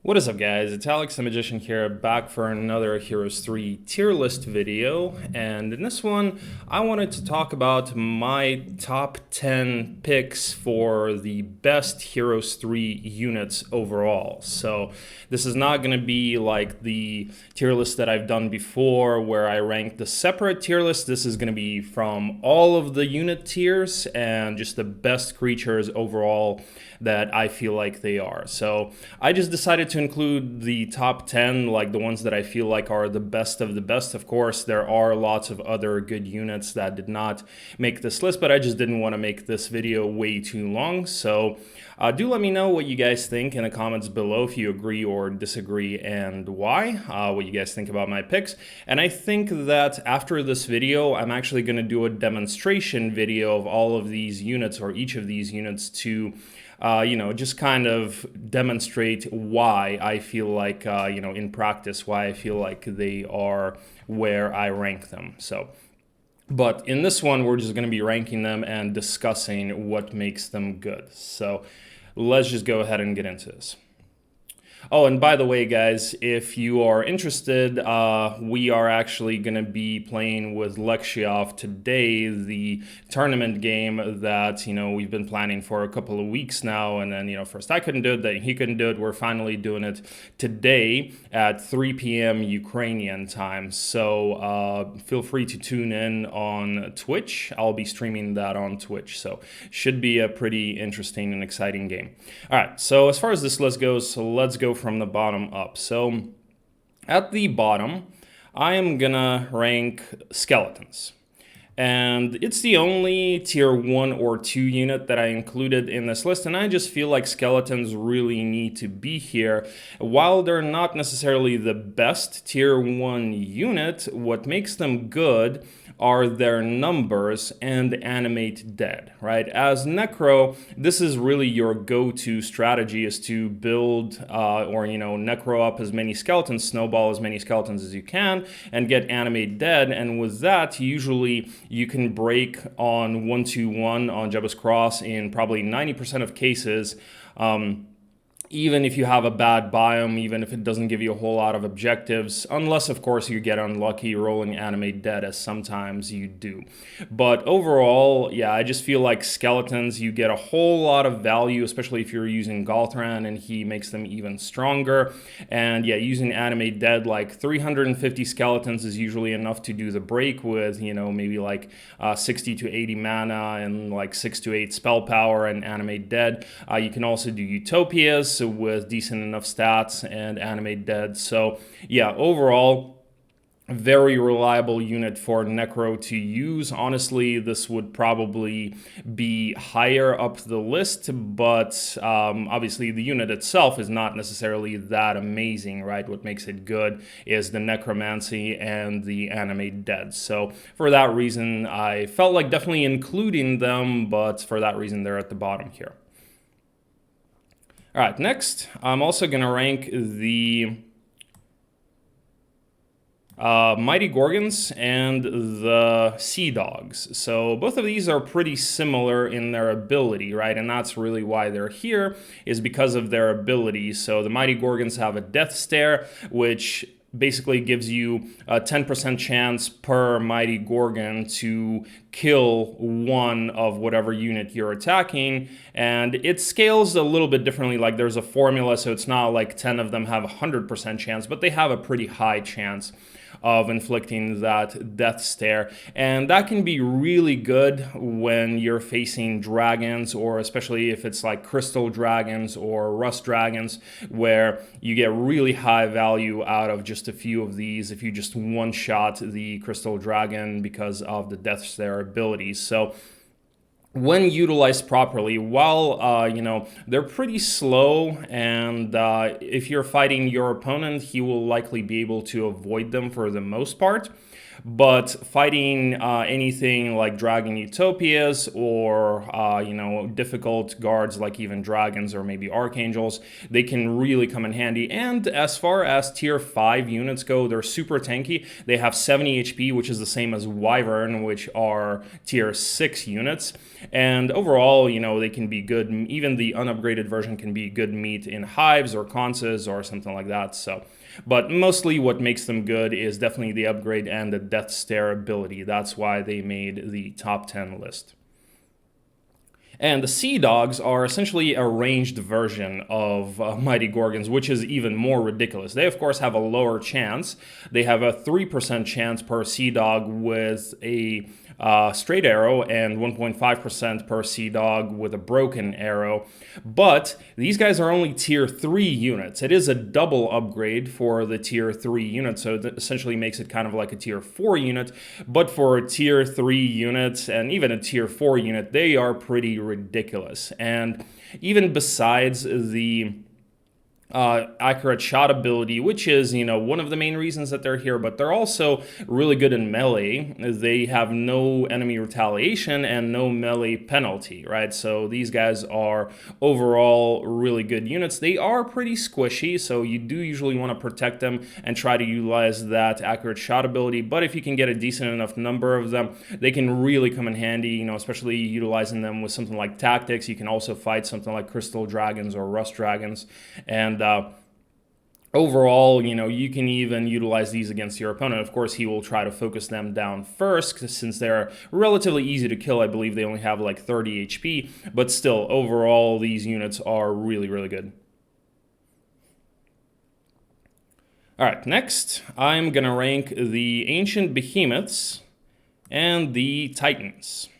What is up, guys? It's Alex the Magician here, back for another Heroes 3 tier list video, and in this one I wanted to talk about my top 10 picks for the best Heroes 3 units overall. So this is not going to be like the tier list that I've done before where I ranked the separate tier list. This is going to be from all of the unit tiers and just the best creatures overall that I feel like they are. So I just decided to include the top 10, like the ones that I feel like are the best of the best. Of course, there are lots of other good units that did not make this list, but I just didn't want to make this video way too long. So do let me know what you guys think in the comments below, if you agree or disagree and why, what you guys think about my picks. And I think that after this video, I'm actually going to do a demonstration video of all of these units, or each of these units, to just kind of demonstrate why I feel like, in practice, why I feel like they are where I rank them. But in this one, we're just going to be ranking them and discussing what makes them good. So let's just go ahead and get into this. Oh, and by the way, guys, if you are interested, we are actually going to be playing with Lexiov today, the tournament game that, we've been planning for a couple of weeks now. And then, first I couldn't do it, then he couldn't do it. We're finally doing it today at 3 p.m. Ukrainian time. So feel free to tune in on Twitch. I'll be streaming that on Twitch. So should be a pretty interesting and exciting game. All right, so as far as this list goes, let's go from the bottom up. So at the bottom, I am gonna rank skeletons. And it's the only tier 1 or 2 unit that I included in this list, and I just feel like skeletons really need to be here. While they're not necessarily the best tier 1 unit, what makes them good are their numbers and animate dead, right? As Necro, this is really your go-to strategy, is to build Necro up as many skeletons, snowball as many skeletons as you can, and get animate dead. And with that, usually you can break on 1-2-1 on Jabba's Cross in probably 90% of cases. Even if you have a bad biome, even if it doesn't give you a whole lot of objectives, unless, of course, you get unlucky rolling animate dead, as sometimes you do. But overall, yeah, I just feel like skeletons, you get a whole lot of value, especially if you're using Galtran, and he makes them even stronger. And yeah, using animate dead, like 350 skeletons is usually enough to do the break with, maybe like 60 to 80 mana and like 6 to 8 spell power and animate dead. You can also do Utopias with decent enough stats and animate dead. So yeah, overall, very reliable unit for Necro to use. Honestly, this would probably be higher up the list, but obviously the unit itself is not necessarily that amazing, right? What makes it good is the necromancy and the animate dead. So for that reason, I felt like definitely including them, but for that reason, they're at the bottom here. All right, next, I'm also going to rank the Mighty Gorgons and the Sea Dogs. So both of these are pretty similar in their ability, right? And that's really why they're here, is because of their ability. So the Mighty Gorgons have a Death Stare, which basically gives you a 10% chance per Mighty Gorgon to kill one of whatever unit you're attacking. And it scales a little bit differently. Like, there's a formula, so it's not like 10 of them have a 100% chance, but they have a pretty high chance of inflicting that death stare. And that can be really good when you're facing dragons, or especially if it's like crystal dragons or rust dragons, where you get really high value out of just a few of these if you just one-shot the crystal dragon because of the death stare abilities. So when utilized properly, while they're pretty slow, and if you're fighting your opponent, he will likely be able to avoid them for the most part. but fighting anything like Dragon Utopias or difficult guards like even dragons or maybe Archangels, they can really come in handy. And as far as tier 5 units go, they're super tanky. They have 70 HP, which is the same as Wyvern, which are tier 6 units. And overall, they can be good. Even the unupgraded version can be good meat in hives or conces or something like that. So, but mostly what makes them good is definitely the upgrade and the Death Stare ability. That's why they made the top 10 list. And the Sea Dogs are essentially a ranged version of Mighty Gorgons, which is even more ridiculous. They, of course, have a lower chance. They have a 3% chance per Sea Dog with a straight arrow and 1.5% per Sea Dog with a broken arrow. But these guys are only tier 3 units. It is a double upgrade for the tier 3 unit, so it essentially makes it kind of like a tier 4 unit. But for a tier 3 unit and even a tier 4 unit, they are pretty ridiculous. And even besides the accurate shot ability, which is, one of the main reasons that they're here, but they're also really good in melee. They have no enemy retaliation and no melee penalty, right? So these guys are overall really good units. They are pretty squishy, so you do usually want to protect them and try to utilize that accurate shot ability, but if you can get a decent enough number of them, they can really come in handy, especially utilizing them with something like tactics. You can also fight something like Crystal Dragons or Rust Dragons, and overall, you can even utilize these against your opponent. Of course, he will try to focus them down first, since they're relatively easy to kill. I believe they only have like 30 HP, but still, overall, these units are really, really good. All right, next, I'm going to rank the Ancient Behemoths and the Titans.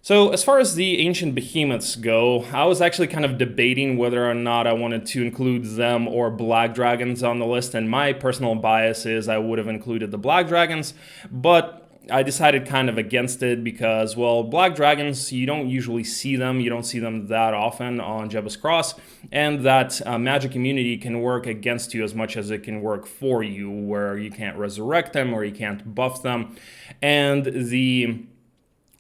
So as far as the Ancient Behemoths go, I was actually kind of debating whether or not I wanted to include them or Black Dragons on the list, and my personal bias is I would have included the Black Dragons, but I decided kind of against it because, well, Black Dragons, you don't usually see them. You don't see them that often on Jebus Cross, and that magic immunity can work against you as much as it can work for you, where you can't resurrect them or you can't buff them. And the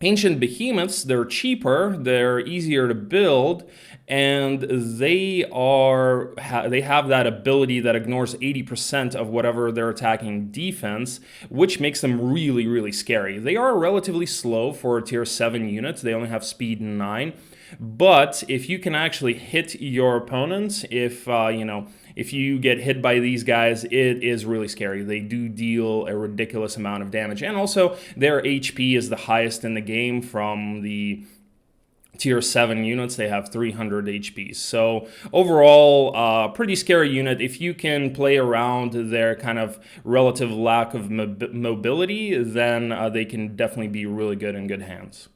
Ancient Behemoths, they're cheaper, they're easier to build, and they have that ability that ignores 80% of whatever they're attacking defense, which makes them really, really scary. They are relatively slow for tier 7 units. They only have speed 9. But if you can actually hit your opponents, if you get hit by these guys, it is really scary. They do deal a ridiculous amount of damage. And also, their HP is the highest in the game from the tier 7 units. They have 300 HP. So overall, pretty scary unit. If you can play around their kind of relative lack of mobility, then they can definitely be really good in good hands.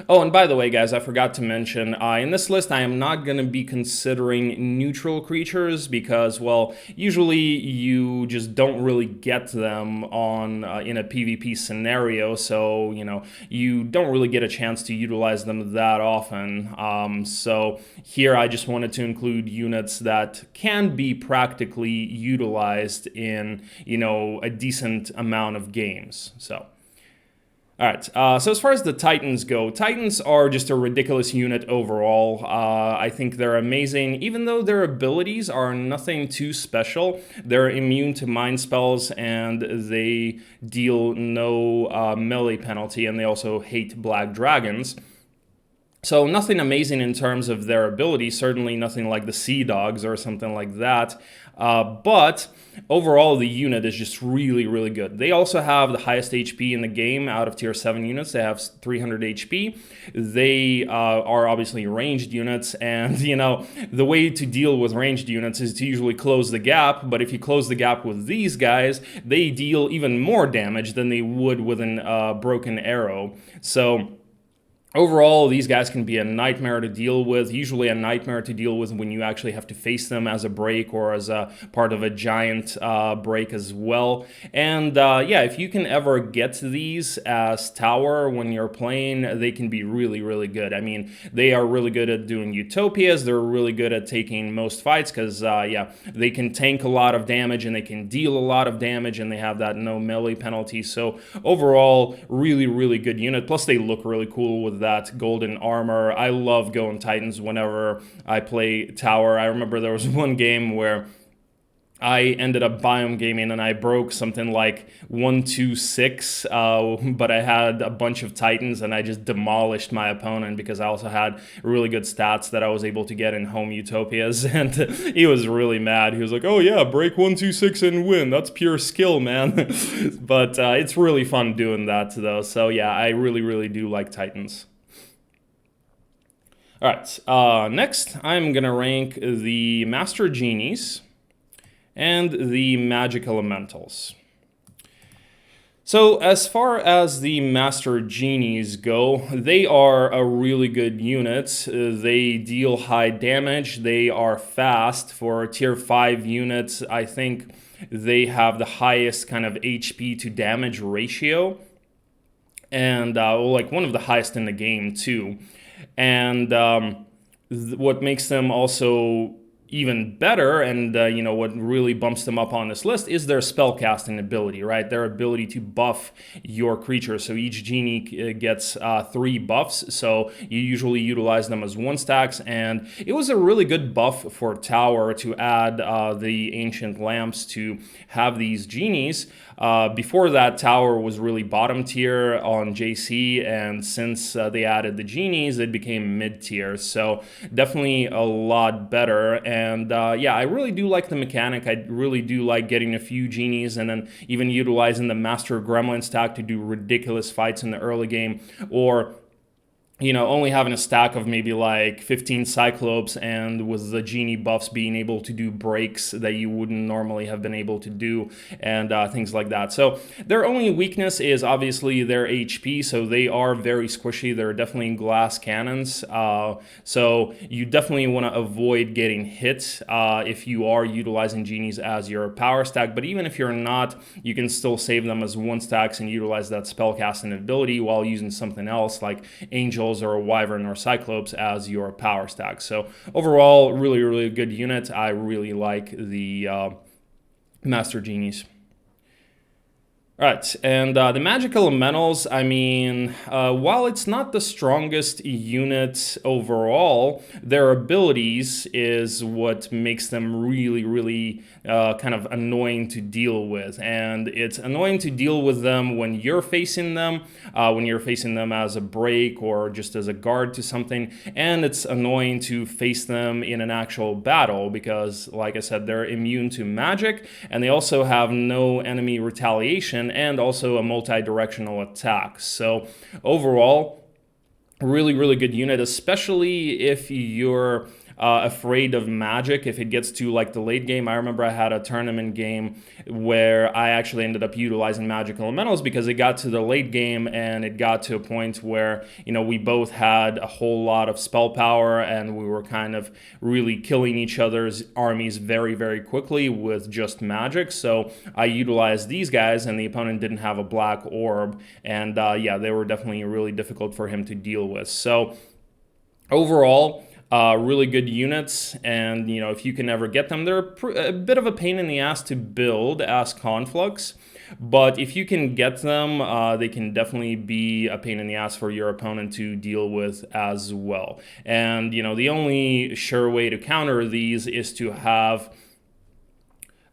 Oh, and by the way, guys, I forgot to mention, in this list, I am not going to be considering neutral creatures because, well, usually you just don't really get them on in a PvP scenario, so, you don't really get a chance to utilize them that often. So here I just wanted to include units that can be practically utilized in, a decent amount of games, so... All right, so as far as the Titans go, Titans are just a ridiculous unit overall. I think they're amazing, even though their abilities are nothing too special. They're immune to mind spells, and they deal no melee penalty, and they also hate Black Dragons. So nothing amazing in terms of their ability, certainly nothing like the Sea Dogs or something like that. But overall, the unit is just really, really good. They also have the highest HP in the game out of tier 7 units. They have 300 HP. They are obviously ranged units, and, the way to deal with ranged units is to usually close the gap, but if you close the gap with these guys, they deal even more damage than they would with a broken arrow. So... Overall, these guys can be a nightmare to deal with, usually a nightmare to deal with when you actually have to face them as a break or as a part of a giant break as well. And yeah, if you can ever get to these as tower when you're playing, they can be really, really good. I mean, they are really good at doing utopias. They're really good at taking most fights because, yeah, they can tank a lot of damage and they can deal a lot of damage and they have that no melee penalty. So overall, really, really good unit. Plus, they look really cool with that golden armor. I love going Titans whenever I play tower. I remember there was one game where I ended up biome gaming and I broke something like 126, but I had a bunch of Titans and I just demolished my opponent because I also had really good stats that I was able to get in home utopias, and he was really mad. He was like, "Oh yeah, break 126 and win. That's pure skill, man." But it's really fun doing that though. So yeah, I really, really do like Titans. All right, next I'm gonna rank the Master Genies and the Magic Elementals. So as far as the Master Genies go, they are a really good unit. They deal high damage, they are fast. For tier 5 units, I think they have the highest kind of HP to damage ratio, and like one of the highest in the game too. And what makes them also even better, and you know, what really bumps them up on this list is their spellcasting ability, right? Their ability to buff your creature. So each genie gets 3 buffs, so you usually utilize them as 1 stacks, and it was a really good buff for tower to add the ancient lamps to have these genies. Before that, tower was really bottom tier on JC, and since they added the genies, it became mid tier. So definitely a lot better. And yeah, I really do like the mechanic. I really do like getting a few genies and then even utilizing the Master Gremlin stack to do ridiculous fights in the early game, or you know, only having a stack of maybe like 15 Cyclopes, and with the genie buffs being able to do breaks that you wouldn't normally have been able to do, and things like that. So their only weakness is obviously their HP, so they are very squishy. They're definitely glass cannons, so you definitely want to avoid getting hit if you are utilizing genies as your power stack. But even if you're not, you can still save them as 1 stacks and utilize that spellcasting ability while using something else like Angels or a Wyvern or Cyclopes as your power stack. So overall, really, really good unit. I really like the Master Genies. All right, and the Magic Elementals, I mean, while it's not the strongest unit overall, their abilities is what makes them really, really kind of annoying to deal with. And it's annoying to deal with them when you're facing them as a break or just as a guard to something. And it's annoying to face them in an actual battle because, like I said, they're immune to magic, and they also have no enemy retaliation, and also a multi-directional attack. So overall, really, really good unit, especially if you're afraid of magic. If it gets to like the late game, I remember I had a tournament game where I actually ended up utilizing magic elementals because it got to the late game and it got to a point where, you know, we both had a whole lot of spell power and we were kind of really killing each other's armies very, very quickly with just magic. So I utilized these guys and the opponent didn't have a black orb, and yeah, they were definitely really difficult for him to deal with. So overall, really good units, and you know, if you can ever get them, they're a bit of a pain in the ass to build as conflux, but if you can get them, they can definitely be a pain in the ass for your opponent to deal with as well. And you know, the only sure way to counter these is to have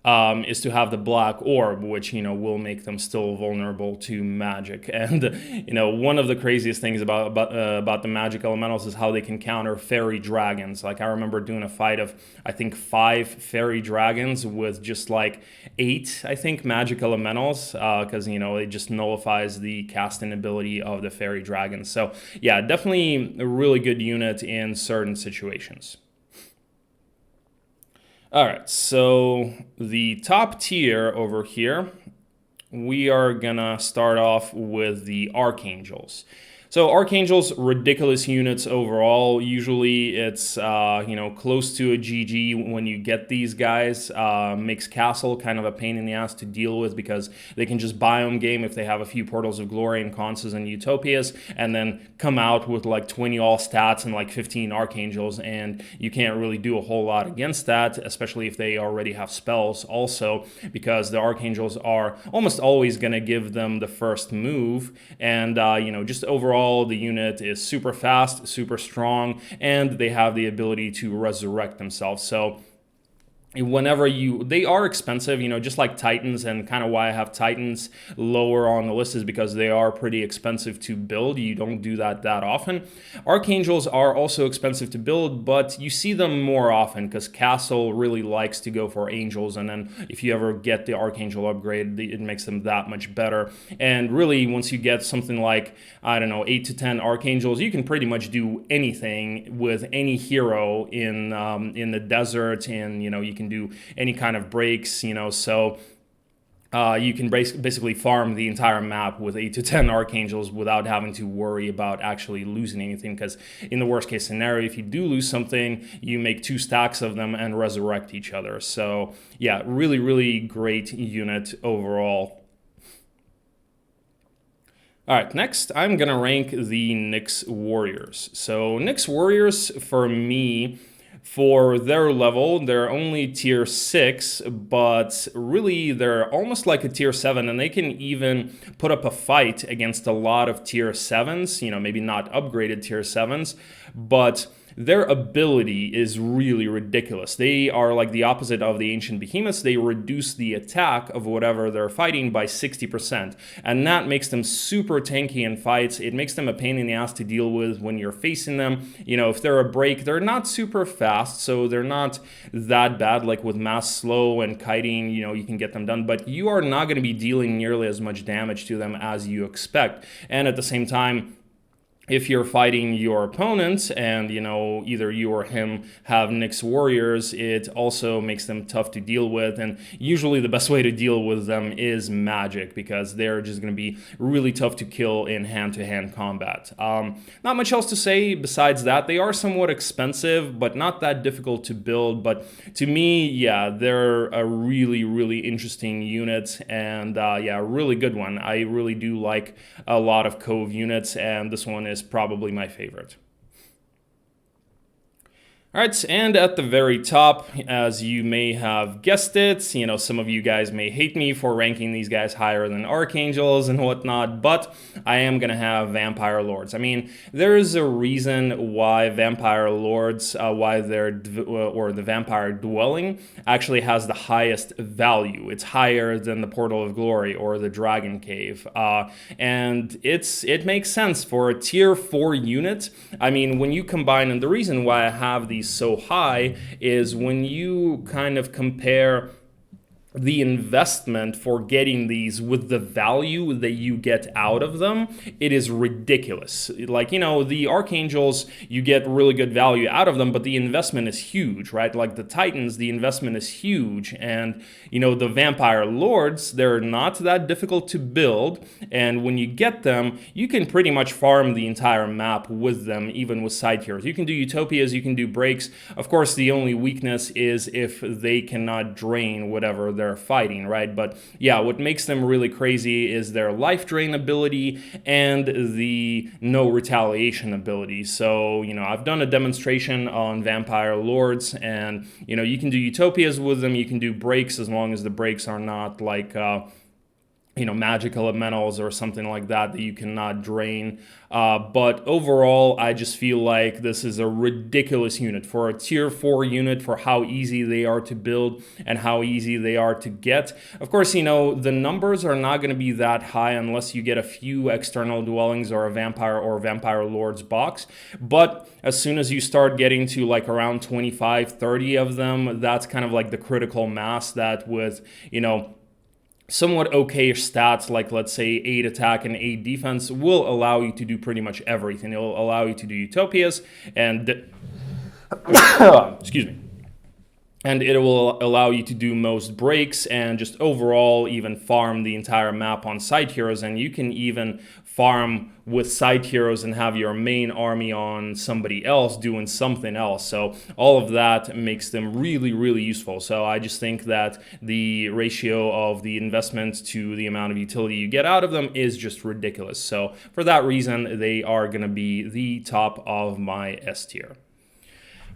the black orb, which, you know, will make them still vulnerable to magic. And you know, one of the craziest things about the magic elementals is how they can counter fairy dragons. Like, I remember doing a fight of, I think, 5 fairy dragons with just like 8, I think, magic elementals, because you know, it just nullifies the casting ability of the fairy dragons. So yeah, definitely a really good unit in certain situations. All right, so the top tier over here, we are gonna start off with the Archangels. So Archangels, ridiculous units overall. Usually it's, close to a GG when you get these guys. Makes Castle kind of a pain in the ass to deal with because they can just biome game if they have a few Portals of Glory and Consuls and Utopias, and then come out with like 20 all stats and like 15 Archangels, and you can't really do a whole lot against that, especially if they already have spells also, because the Archangels are almost always going to give them the first move, and just overall the unit is super fast, super strong, and they have the ability to resurrect themselves. So whenever they are expensive, just like Titans, and kind of why I have Titans lower on the list is because they are pretty expensive to build. You don't do that often. Archangels are also expensive to build, but you see them more often because Castle really likes to go for Angels, and then if you ever get the Archangel upgrade, it makes them that much better. And really, once you get something like, I don't know, 8 to 10 Archangels, you can pretty much do anything with any hero in the desert, and you can do any kind of breaks, so you can basically farm the entire map with 8 to 10 Archangels without having to worry about actually losing anything, because in the worst case scenario, if you do lose something, you make 2 stacks of them and resurrect each other. So yeah, really, really great unit overall. All right, next I'm going to rank the Nyx Warriors. So Nyx Warriors, for me, for their level, they're only tier 6, but really they're almost like a tier 7, and they can even put up a fight against a lot of tier 7s, maybe not upgraded tier 7s, but their ability is really ridiculous. They are like the opposite of the ancient behemoths. They reduce the attack of whatever they're fighting by 60%. And that makes them super tanky in fights. It makes them a pain in the ass to deal with when you're facing them. If they're a break, they're not super fast, so they're not that bad. Like with mass slow and kiting, you can get them done, but you are not going to be dealing nearly as much damage to them as you expect. And at the same time, if you're fighting your opponents and, either you or him have Nyx Warriors, it also makes them tough to deal with. And usually the best way to deal with them is magic, because they're just going to be really tough to kill in hand-to-hand combat. Not much else to say besides that. They are somewhat expensive, but not that difficult to build. But to me, yeah, they're a really, really interesting unit, and a really good one. I really do like a lot of Cove units, and this one is probably my favorite. All right, and at the very top, as you may have guessed it, some of you guys may hate me for ranking these guys higher than Archangels and whatnot, but I am going to have Vampire Lords. I mean, there's a reason why Vampire Lords, or the Vampire Dwelling actually has the highest value. It's higher than the Portal of Glory or the Dragon Cave, and it makes sense for a tier 4 unit. I mean, when you combine, and the reason why I have these so high is when you kind of compare the investment for getting these with the value that you get out of them, it is ridiculous. Like, the Archangels, you get really good value out of them, but the investment is huge, right? Like the Titans, the investment is huge. And, the Vampire Lords, they're not that difficult to build. And when you get them, you can pretty much farm the entire map with them, even with side heroes. You can do Utopias, you can do breaks. Of course, the only weakness is if they cannot drain whatever they're fighting, right? But yeah, what makes them really crazy is their life drain ability and the no retaliation ability. So, I've done a demonstration on Vampire Lords, and, you can do Utopias with them, you can do breaks as long as the breaks are not like, magic elementals or something like that you cannot drain. But overall, I just feel like this is a ridiculous unit for a tier 4 unit, for how easy they are to build and how easy they are to get. Of course, the numbers are not going to be that high unless you get a few external dwellings or a Vampire or Vampire Lords box. But as soon as you start getting to like around 25, 30 of them, that's kind of like the critical mass that with, somewhat okay stats, like let's say 8 attack and 8 defense, will allow you to do pretty much everything. It will allow you to do Utopias and excuse me. And it will allow you to do most breaks and just overall even farm the entire map on side heroes. And you can even farm with side heroes and have your main army on somebody else doing something else. So all of that makes them really, really useful. So I just think that the ratio of the investment to the amount of utility you get out of them is just ridiculous. So for that reason, they are going to be the top of my S tier.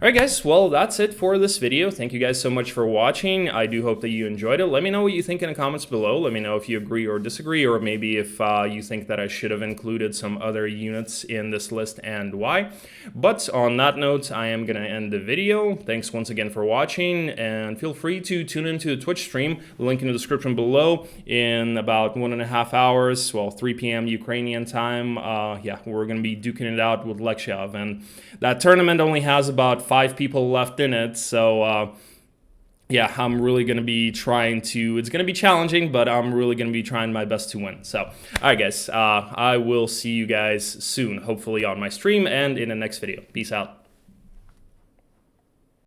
Alright guys, well that's it for this video. Thank you guys so much for watching. I do hope that you enjoyed it. Let me know what you think in the comments below. Let me know if you agree or disagree, or maybe if you think that I should have included some other units in this list and why. But on that note, I am going to end the video. Thanks once again for watching, and feel free to tune into the Twitch stream. Link in the description below. In about 1.5 hours, well 3 p.m. Ukrainian time, yeah, we're going to be duking it out with Lekshav. And that tournament only has about 5 people left in it, so yeah, I'm really going to be trying to, it's going to be challenging, but I'm really going to be trying my best to win. So, alright guys, I will see you guys soon, hopefully on my stream and in the next video. Peace out.